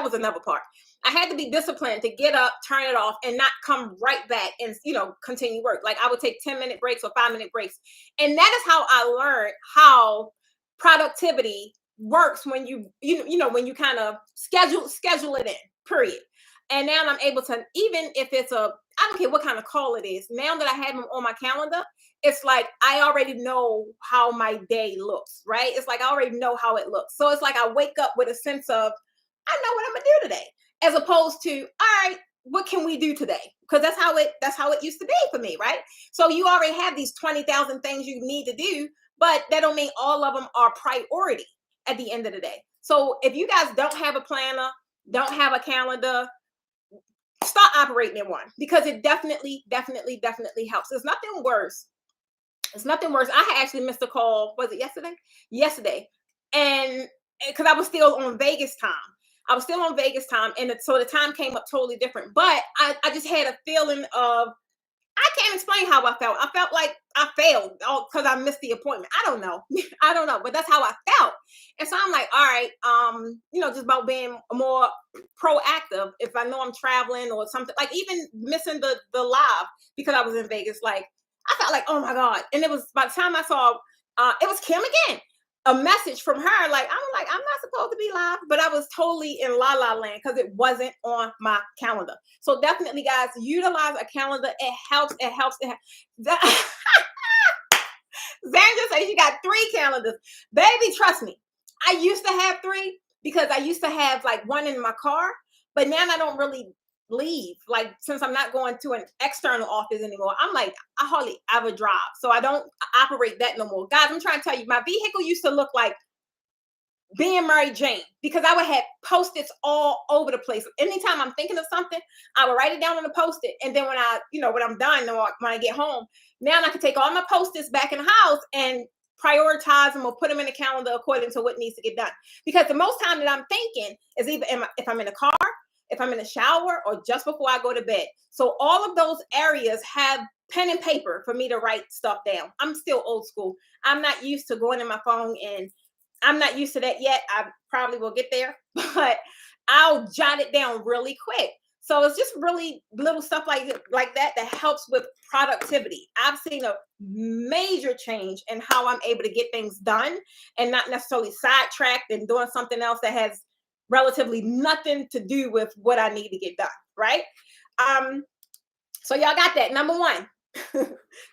was another part. I had to be disciplined to get up, turn it off, and not come right back and, continue work. Like I would take 10-minute breaks or 5-minute breaks. And that is how I learned how productivity works when when you kind of schedule it in, period. And now I'm able to, even if it's I don't care what kind of call it is, now that I have them on my calendar, it's like I already know how my day looks, right? It's like I already know how it looks. So it's like I wake up with a sense of, I know what I'm gonna do today, as opposed to, all right, what can we do today? Because that's how it used to be for me, right? So you already have these 20,000 things you need to do, but that don't mean all of them are priority at the end of the day. So if you guys don't have a planner, don't have a calendar, start operating in one because it definitely helps. There's nothing worse. It's nothing worse. I had actually missed a call. Was it yesterday? Yesterday. And because I was still on Vegas time. And so the time came up totally different. But I just had a feeling of, I can't explain how I felt. I felt like I failed because I missed the appointment. I don't know. But that's how I felt. And so I'm like, all right, just about being more proactive. If I know I'm traveling or something, like even missing the live because I was in Vegas, like I felt like, oh my God. And it was by the time I saw It was Kim again. A message from her, like I'm not supposed to be live, but I was totally in la la land because it wasn't on my calendar. So definitely, guys, utilize a calendar. It helps. It helps. Xandra says she got 3 calendars. Baby, trust me. I used to have 3 because I used to have like one in my car, but now I don't really leave. Like, since I'm not going to an external office anymore, I'm like, I hardly ever drive. So I don't operate that no more. Guys, I'm trying to tell you, my vehicle used to look like being Mary Jane because I would have post-its all over the place. Anytime I'm thinking of something, I would write it down on the post-it. And then when I'm done or when I get home, now I can take all my post-its back in the house and prioritize them or put them in the calendar according to what needs to get done. Because the most time that I'm thinking is either if I'm in a car, if I'm in the shower, or just before I go to bed. So all of those areas have pen and paper for me to write stuff down. I'm still old school. I'm not used to going in my phone, and I'm not used to that yet. I probably will get there, but I'll jot it down really quick. So it's just really little stuff like that helps with productivity. I've seen a major change in how I'm able to get things done and not necessarily sidetracked and doing something else that has relatively nothing to do with what I need to get done, right? So y'all got that. Number 1,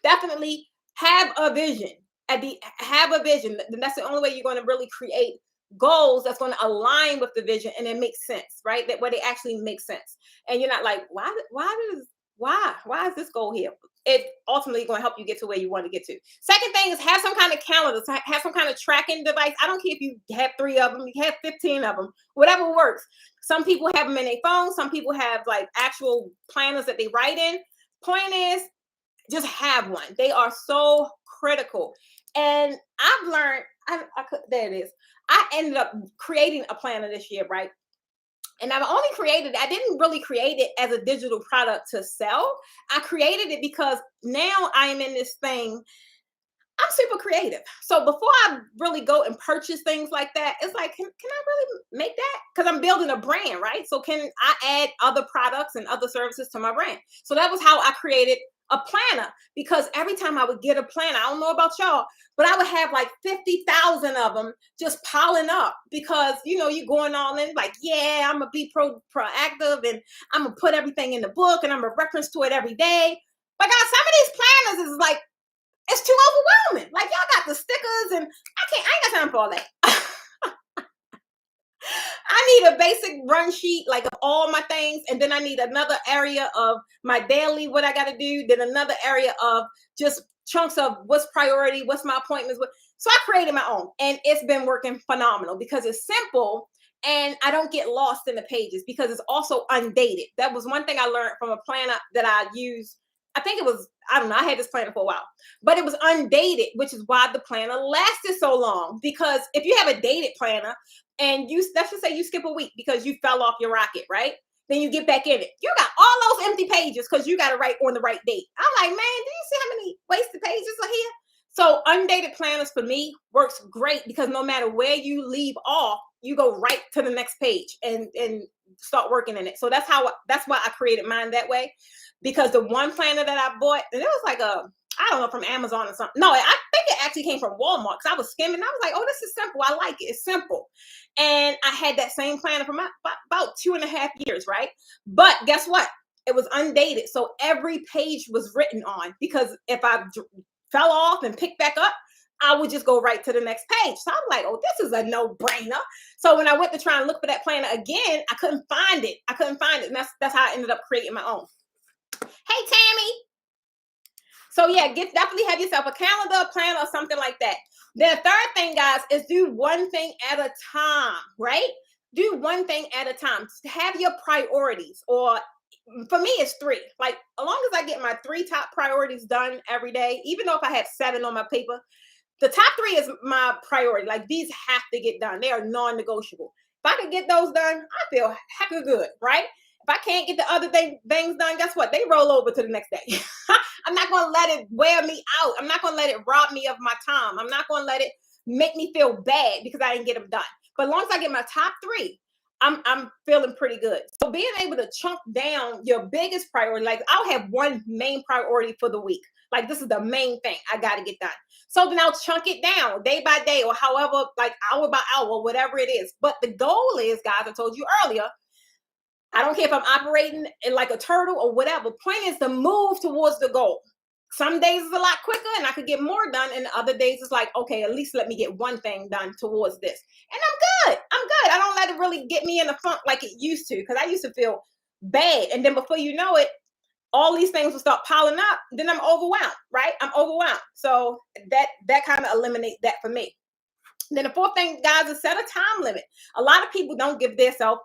definitely have a vision. Have a vision. That's the only way you're going to really create goals that's going to align with the vision and it makes sense, right? That way they actually make sense. And you're not like, why is this goal here? It ultimately going to help you get to where you want to get to. Second thing is have some kind of calendar, have some kind of tracking device. I don't care if you have 3 of them, you have 15 of them, whatever works. Some people have them in their phone. Some people have like actual planners that they write in. Point is, just have one. They are so critical. And I've learned, there it is. I ended up creating a planner this year, right? And I didn't really create it as a digital product to sell. I created it because now I am in this thing. I'm super creative. So before I really go and purchase things like that, it's like, can I really make that? Because I'm building a brand, right? So can I add other products and other services to my brand? So that was how I created a planner, because every time I would get a planner, I don't know about y'all, but I would have like 50,000 of them just piling up because, you're going all in like, yeah, I'm going to be proactive and I'm going to put everything in the book and I'm going to reference to it every day. But guys, some of these planners is like, it's too overwhelming. Like, y'all got the stickers and I ain't got time for all that. I need a basic run sheet, like of all my things. And then I need another area of my daily, what I got to do. Then another area of just chunks of what's priority, what's my appointments. So I created my own and it's been working phenomenal because it's simple and I don't get lost in the pages because it's also undated. That was one thing I learned from a planner that I used. I think it was, I don't know, I had this planner for a while, but it was undated, which is why the planner lasted so long. Because if you have a dated planner and let's just say you skip a week because you fell off your rocket, right? Then you get back in it. You got all those empty pages because you got to write on the right date. I'm like, man, do you see how many wasted pages are here? So undated planners for me works great because no matter where you leave off, you go right to the next page and start working in it. So that's why I created mine that way. Because the one planner that I bought, and it was like I don't know, from Amazon or something. No, I think it actually came from Walmart because I was skimming. I was like, oh, this is simple. I like it. It's simple. And I had that same planner for about 2.5 years, right? But guess what? It was undated. So every page was written on because if I fell off and picked back up, I would just go right to the next page. So I'm like, oh, this is a no-brainer. So when I went to try and look for that planner again, I couldn't find it. And that's how I ended up creating my own. Hey, Tammy. So yeah, definitely have yourself a calendar, a planner, or something like that. Then the third thing, guys, is do one thing at a time, right? Do one thing at a time. Have your priorities, or for me, it's 3. Like, as long as I get my 3 top priorities done every day, even though if I have 7 on my paper, the top 3 is my priority. Like, these have to get done. They are non-negotiable. If I can get those done, I feel hecka good, right? If I can't get the other things done, guess what? They roll over to the next day. I'm not going to let it wear me out. I'm not going to let it rob me of my time. I'm not going to let it make me feel bad because I didn't get them done. But as long as I get my top 3, I'm feeling pretty good. So being able to chunk down your biggest priority, like I'll have one main priority for the week. Like, this is the main thing I got to get done. So then I'll chunk it down day by day, or however, like hour by hour, whatever it is. But the goal is, guys, I told you earlier, I don't care if I'm operating in like a turtle or whatever. Point is to move towards the goal. Some days is a lot quicker and I could get more done. And other days it's like, okay, at least let me get one thing done towards this. And I'm good. I'm good. I don't let it really get me in the funk like it used to, because I used to feel bad. And then before you know it, all these things will start piling up. Then I'm overwhelmed, right? I'm overwhelmed. So that kind of eliminates that for me. Then the fourth thing, guys, is set a time limit. A lot of people don't give themselves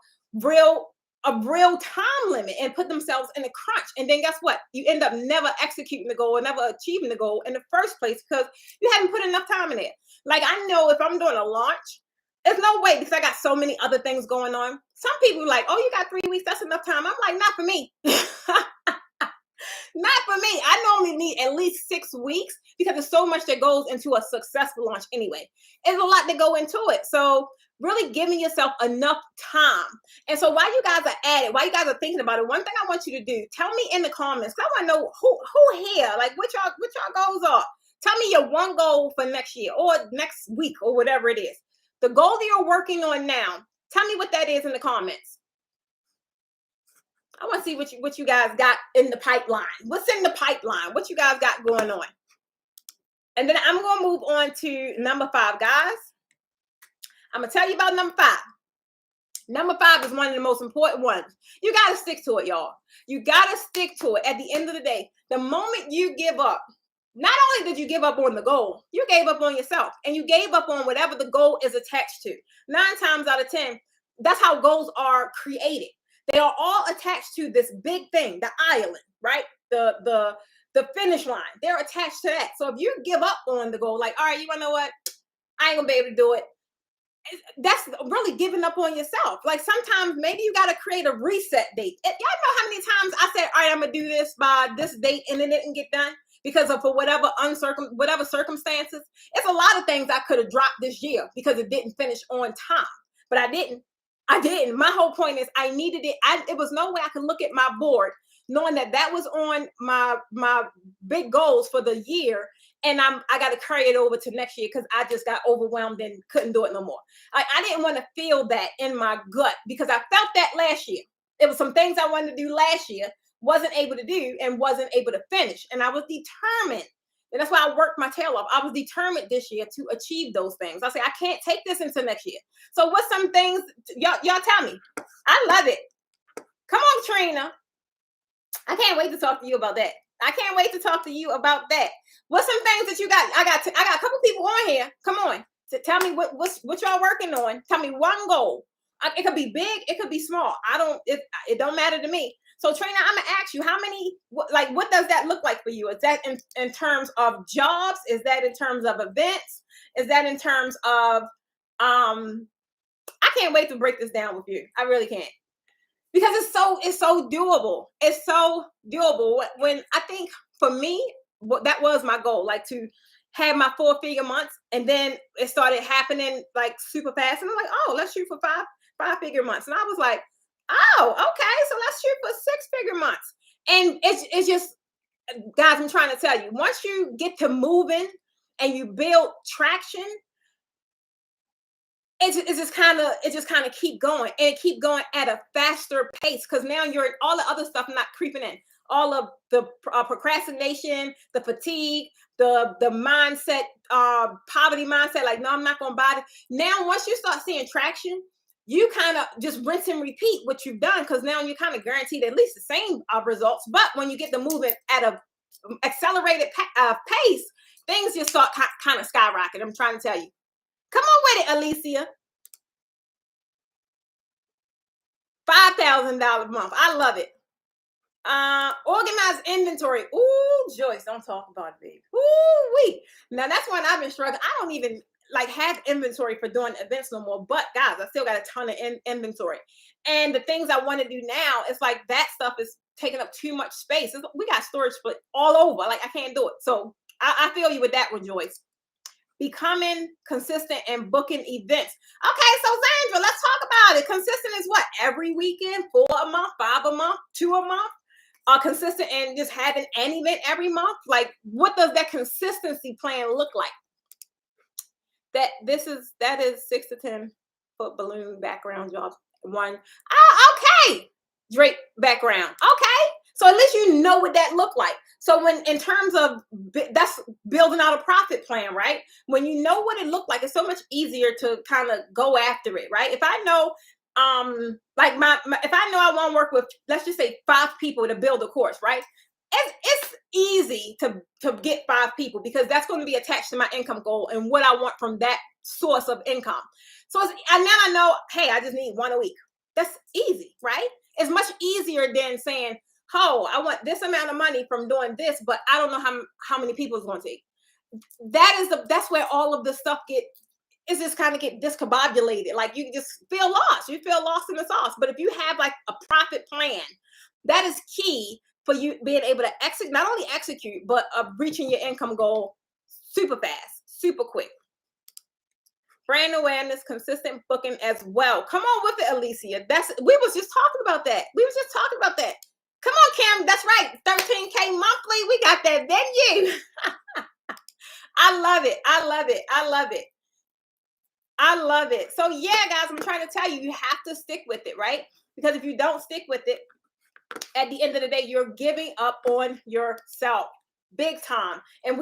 a real time limit and put themselves in a crunch. And then guess what? You end up never executing the goal or never achieving the goal in the first place because you haven't put enough time in it. Like, I know if I'm doing a launch, there's no way, because I got so many other things going on. Some people are like, oh, you got 3 weeks, that's enough time. I'm like, not for me. Not for me. I normally need at least 6 weeks because there's so much that goes into a successful launch anyway. There's a lot to go into it. So really giving yourself enough time. And so while you guys are at it, while you guys are thinking about it, one thing I want you to do, tell me in the comments, because I want to know who here, like what y'all goals are. Tell me your one goal for next year or next week or whatever it is. The goal that you're working on now, tell me what that is in the comments. I want to see what you guys got in the pipeline. What's in the pipeline? What you guys got going on? And then I'm going to move on to number 5, guys. I'm going to tell you about number 5. Number 5 is one of the most important ones. You got to stick to it, y'all. You got to stick to it. At the end of the day, the moment you give up, not only did you give up on the goal, you gave up on yourself, and you gave up on whatever the goal is attached to. 9 times out of 10, that's how goals are created. They are all attached to this big thing, the island, right? The finish line. They're attached to that. So if you give up on the goal, like, all right, you want to know what? I ain't gonna be able to do it. That's really giving up on yourself. Like, sometimes maybe you got to create a reset date. Y'all know how many times I said, all right, I'm gonna do this by this date, and it didn't get done because of for whatever circumstances. It's a lot of things I could have dropped this year because it didn't finish on time, but I didn't. My whole point is I needed it. It was no way I could look at my board knowing that was on my big goals for the year, and I got to carry it over to next year because I just got overwhelmed and couldn't do it no more. I didn't want to feel that in my gut because I felt that last year. It was some things I wanted to do last year, wasn't able to do, and wasn't able to finish. And I was determined. And that's why I worked my tail off. I was determined this year to achieve those things. I say, I can't take this into next year. So what's some things, y'all tell me. I love it. Come on, Trina. I can't wait to talk to you about that. I can't wait to talk to you about that. What's some things that you got? I got a couple people on here. Come on. Tell me what y'all working on. Tell me one goal. It could be big. It could be small. It don't matter to me. So Trina, I'm gonna ask you, how many, what does that look like for you? Is that in terms of jobs? Is that in terms of events? Is that in terms of, I can't wait to break this down with you. I really can't. Because it's so doable. It's so doable. When I think for me, that was my goal, like to have my 4-figure months, and then it started happening like super fast. And I'm like, oh, let's shoot for 5-figure months. And I was like, oh, okay, so let's shoot for 6-figure months. And it's just, guys, I'm trying to tell you, once you get to moving and you build traction, it just kind of keep going, and keep going at a faster pace, because now you're in all the other stuff not creeping in. All of the procrastination, the fatigue, the mindset, poverty mindset, like, no, I'm not going to buy it. Now, once you start seeing traction, you kind of just rinse and repeat what you've done, because now you're kind of guaranteed at least the same results. But when you get the movement at a accelerated pace, things just start kind of skyrocket. I'm trying to tell you. Come on with it, Alicia. $5,000 a month. I love it. Organized inventory. Ooh, Joyce, don't talk about it, baby. Ooh, wee. Now that's one I've been struggling. I don't even have inventory for doing events no more. But guys, I still got a ton of inventory. And the things I want to do now, it's like that stuff is taking up too much space. We got storage split all over. Like, I can't do it. So I feel you with that one, Joyce. Becoming consistent and booking events. Okay, so Zandra, let's talk about it. Consistent is what? Every weekend, 4 a month, 5 a month, 2 a month. consistent and just having an event every month? Like, what does that consistency plan look like? That is 6 to 10 foot balloon background jobs. One. Oh, okay. Drape background. Okay. So at least you know what that looked like. So when in terms of that's building out a profit plan, right? When you know what it looked like, it's so much easier to kind of go after it, right? If I know like if I know I want to work with, let's just say 5 people to build a course, right? It's easy to get 5 people because that's going to be attached to my income goal and what I want from that source of income. So and now I know, hey, I just need 1 a week. That's easy, right? It's much easier than saying, oh, I want this amount of money from doing this, but I don't know how many people it's going to take. That's where all of the stuff is just kind of get discombobulated. Like you just feel lost. You feel lost in the sauce. But if you have like a profit plan, that is key for you being able to not only execute, but reaching your income goal super fast, super quick. Brand awareness, consistent booking as well. Come on with it, Alicia. We was just talking about that. Come on, Kim. That's right. 13K monthly. We got that venue. I love it. So yeah, guys, I'm trying to tell you, you have to stick with it, right? Because if you don't stick with it, at the end of the day, you're giving up on yourself big time. And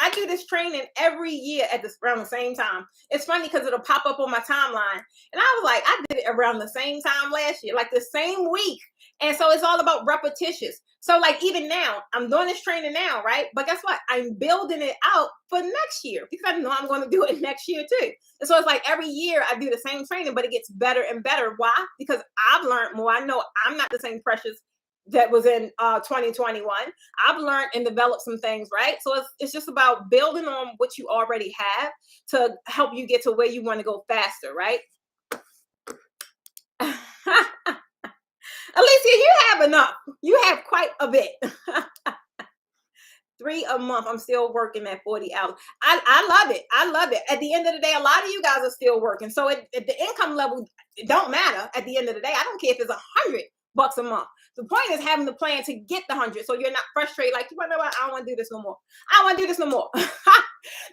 I do this training every year around the same time. It's funny because it'll pop up on my timeline. And I was like, I did it around the same time last year, like the same week. And so it's all about repetitious. So like even now, I'm doing this training now, right? But guess what? I'm building it out for next year because I know I'm going to do it next year too. And so it's like every year I do the same training, but it gets better and better. Why? Because I've learned more. I know I'm not the same Precious that was in 2021. I've learned and developed some things, right? So it's just about building on what you already have to help you get to where you want to go faster, right? Alicia, you have enough. You have quite a bit. 3 a month. I'm still working at 40 hours. I love it. At the end of the day, a lot of you guys are still working. So at the income level, it don't matter at the end of the day. I don't care if it's $100 a month. The point is having the plan to get the 100, so you're not frustrated. Like, you know what? I don't want to do this no more.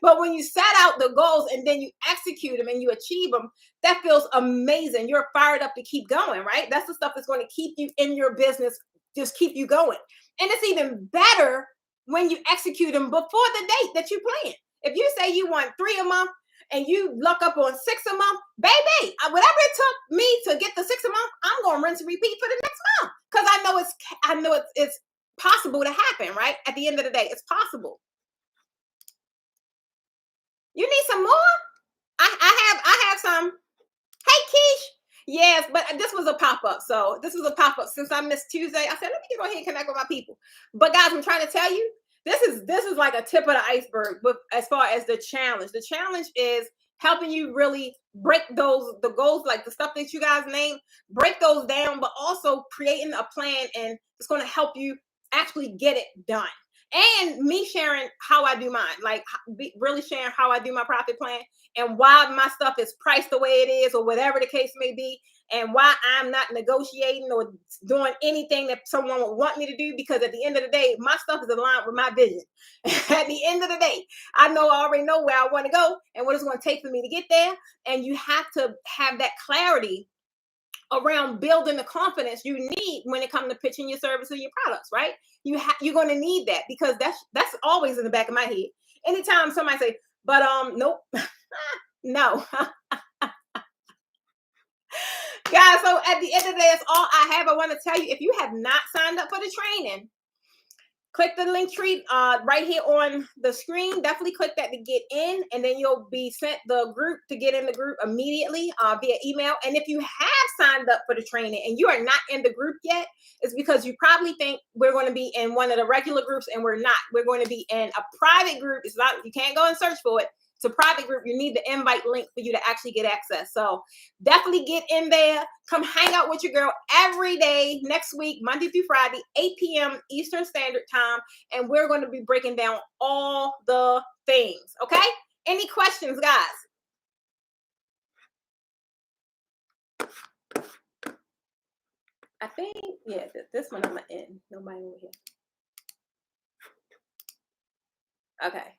But when you set out the goals and then you execute them and you achieve them, that feels amazing. You're fired up to keep going, right? That's the stuff that's going to keep you in your business, just keep you going. And it's even better when you execute them before the date that you plan. If you say you want 3 a month, and you luck up on 6 a month, baby, whatever it took me to get the 6 a month, I'm going to rinse and repeat for the next month. Because I know it's possible to happen, right? At the end of the day, it's possible. You need some more? I have some. Hey, Keish. Yes, but this was a pop-up. So this was a pop-up. Since I missed Tuesday, I said, let me go ahead and connect with my people. But guys, I'm trying to tell you, this is like a tip of the iceberg. But as far as the challenge is helping you really break the goals, like the stuff that you guys named, break those down, but also creating a plan, and it's going to help you actually get it done. And me sharing how I do mine, like really sharing how I do my profit plan and why my stuff is priced the way it is, or whatever the case may be, and why I'm not negotiating or doing anything that someone would want me to do, because at the end of the day, my stuff is aligned with my vision. At the end of the day, I already know where I want to go and what it's going to take for me to get there. And you have to have that clarity around building the confidence you need when it comes to pitching your service or your products, right? You're going to need that, because that's always in the back of my head. Anytime somebody say, but nope, no. Guys, so at the end of the day, that's all I have. I want to tell you, if you have not signed up for the training, click the link tree right here on the screen. Definitely click that to get in, and then you'll be sent the group to get in the group immediately via email. And if you have signed up for the training and you are not in the group yet, it's because you probably think we're going to be in one of the regular groups, and we're not. We're going to be in a private group. It's not, you can't go and search for it. It's a private group. You need the invite link for you to actually get access. So definitely get in there. Come hang out with your girl every day next week, Monday through Friday, 8 p.m. Eastern Standard Time. And we're going to be breaking down all the things. Okay? Any questions, guys? I think, yeah, this one I'm gonna end. Nobody over here. Okay.